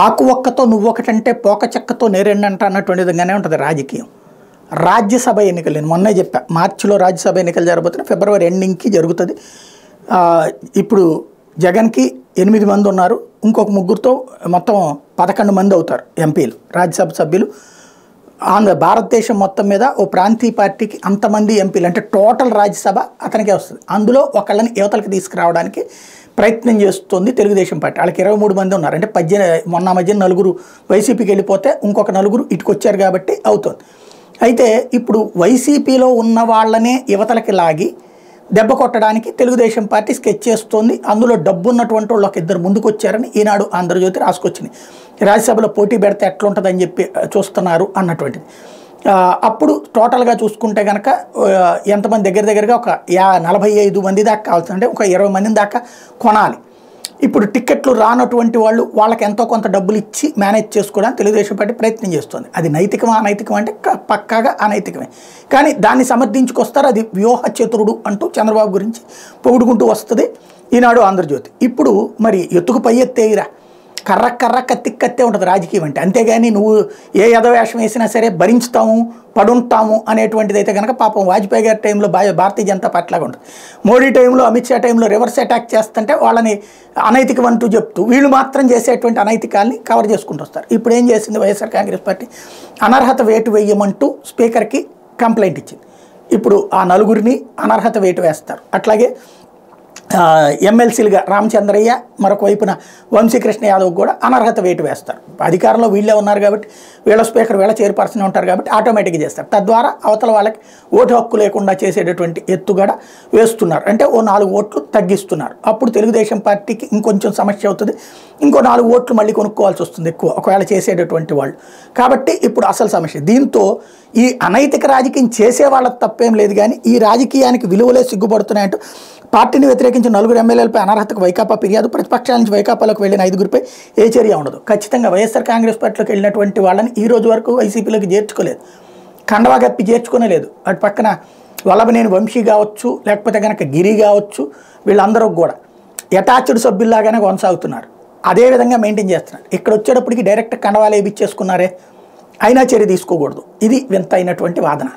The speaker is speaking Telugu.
ఆకు ఒక్కతో నువ్వొకటంటే పోక చెక్కతో నేరెండంట అన్నటువంటి విధంగానే ఉంటుంది రాజకీయం. రాజ్యసభ ఎన్నికలు నేను మొన్నే చెప్పా, మార్చిలో రాజ్యసభ ఎన్నికలు జరగబోతున్నాయి, ఫిబ్రవరి ఎండింగ్కి జరుగుతుంది. ఇప్పుడు జగన్కి 8 మంది ఉన్నారు, ఇంకొక ముగ్గురితో మొత్తం 11 మంది అవుతారు ఎంపీలు, రాజ్యసభ సభ్యులు. భారతదేశం మొత్తం మీద ఓ ప్రాంతీయ పార్టీకి అంతమంది ఎంపీలు అంటే టోటల్ రాజ్యసభ అతనికే వస్తుంది. అందులో ఒకళ్ళని యువతలకు తీసుకురావడానికి ప్రయత్నం చేస్తుంది తెలుగుదేశం పార్టీ. వాళ్ళకి 23 మంది ఉన్నారు, అంటే మొన్న మధ్య 4 వైసీపీకి వెళ్ళిపోతే ఇంకొక 4 ఇటుకొచ్చారు కాబట్టి అవుతుంది. అయితే ఇప్పుడు వైసీపీలో ఉన్న వాళ్ళనే యువతలకి లాగి దెబ్బ కొట్టడానికి తెలుగుదేశం పార్టీ స్కెచ్ చేస్తోంది. అందులో డబ్బు ఉన్నటువంటి వాళ్ళు ఒక 2 ముందుకు వచ్చారని ఈనాడు ఆంధ్రజ్యోతి రాసుకొచ్చింది. రాజ్యసభలో పోటీ పెడితే ఎట్లుంటుందని చెప్పి చూస్తున్నారు అన్నటువంటిది. అప్పుడు టోటల్గా చూసుకుంటే కనుక ఎంతమంది దగ్గరగా ఒక 45 మంది దాకా కావాల్సి, అంటే ఒక 20 మంది దాకా కొనాలి. ఇప్పుడు టికెట్లు రానటువంటి వాళ్ళు వాళ్ళకి ఎంతో కొంత డబ్బులు ఇచ్చి మేనేజ్ చేసుకోవడానికి తెలుగుదేశం పార్టీ ప్రయత్నం చేస్తుంది. అది నైతికమా అనైతికమా అంటే పక్కాగా అనైతికమే. కానీ దాన్ని సమర్థించుకొస్తారు, అది వ్యూహ చతురుడు అంటూ చంద్రబాబు గురించి పొగుడుకుంటూ వస్తుంది ఈనాడు ఆంధ్రజ్యోతి. ఇప్పుడు మరి ఎత్తుకు పై ఎత్తేయిరా, కర్ర కత్తే ఉంటుంది రాజకీయం అంటే. అంతేగాని నువ్వు ఏ యథవేషం వేసినా సరే భరించుతాము పడుంటాము అనేటువంటిది అయితే కనుక పాపం వాజ్పేయి గారి టైంలో భారతీయ జనతా పార్టీ లాగా ఉంటుంది. మోడీ టైంలో, అమిత్ షా టైంలో రివర్స్ అటాక్ చేస్తుంటే వాళ్ళని అనైతికం అంటూ చెప్తూ వీళ్ళు మాత్రం చేసేటువంటి అనైతికాల్ని కవర్ చేసుకుంటూ వస్తారు. ఇప్పుడు ఏం చేసింది వైఎస్ఆర్ కాంగ్రెస్ పార్టీ, అనర్హత వేటు వేయమంటూ స్పీకర్కి కంప్లైంట్ ఇచ్చింది. ఇప్పుడు ఆ 4 అనర్హత వేటు వేస్తారు. అట్లాగే ఎమ్మెల్సీలుగా రామచంద్రయ్య, మరొక వైపున వంశీకృష్ణ యాదవ్ కూడా అనర్హత వేటు వేస్తారు. అధికారంలో వీళ్ళే ఉన్నారు కాబట్టి, వీళ్ళ స్పీకర్ వీళ్ళ చైర్పర్సన్ ఉంటారు కాబట్టి ఆటోమేటిక్గా చేస్తారు. తద్వారా అవతల వాళ్ళకి ఓటు హక్కు లేకుండా చేసేటటువంటి ఎత్తుగడ వేస్తున్నారు. అంటే ఓ 4 ఓట్లు తగ్గిస్తున్నారు. అప్పుడు తెలుగుదేశం పార్టీకి ఇంకొంచెం సమస్య అవుతుంది, ఇంకో 4 ఓట్లు మళ్ళీ కొనుక్కోవాల్సి వస్తుంది ఎక్కువ ఒకవేళ చేసేటటువంటి వాళ్ళు. కాబట్టి ఇప్పుడు అసలు సమస్య. దీంతో ఈ అనైతిక రాజకీయం చేసే వాళ్ళకి తప్పేం లేదు, కానీ ఈ రాజకీయానికి విలువలే సిగ్గుపడుతున్నాయంటూ పార్టీని వ్యతిరేకించిన 4 ఎమ్మెల్యేలపై అనర్హతకు వైకాపా ఫిర్యాదు. ప్రతిపక్షాల నుంచి వైకాపాలోకి వెళ్ళిన 5గురిపై ఏ చర్య ఉండదు. ఖచ్చితంగా వైఎస్ఆర్ కాంగ్రెస్ పార్టీలోకి వెళ్ళినటువంటి వాళ్ళని ఈ రోజు వరకు వైసీపీలోకి చేర్చుకోలేదు, కండవా గప్పి చేర్చుకోలేదు. అటు పక్కన వల్లభనేని వంశీ కావచ్చు, లేకపోతే కనుక గిరి కావచ్చు, వీళ్ళందరూ కూడా అటాచ్డ్ సభ్యుల్లాగానే కొనసాగుతున్నారు, అదే విధంగా మెయింటైన్ చేస్తున్నారు. ఇక్కడ వచ్చేటప్పటికి డైరెక్ట్ కండవాలు వేయించేసుకున్నారే, అయినా చర్య తీసుకోకూడదు. ఇది వింత అయినటువంటి వాదన.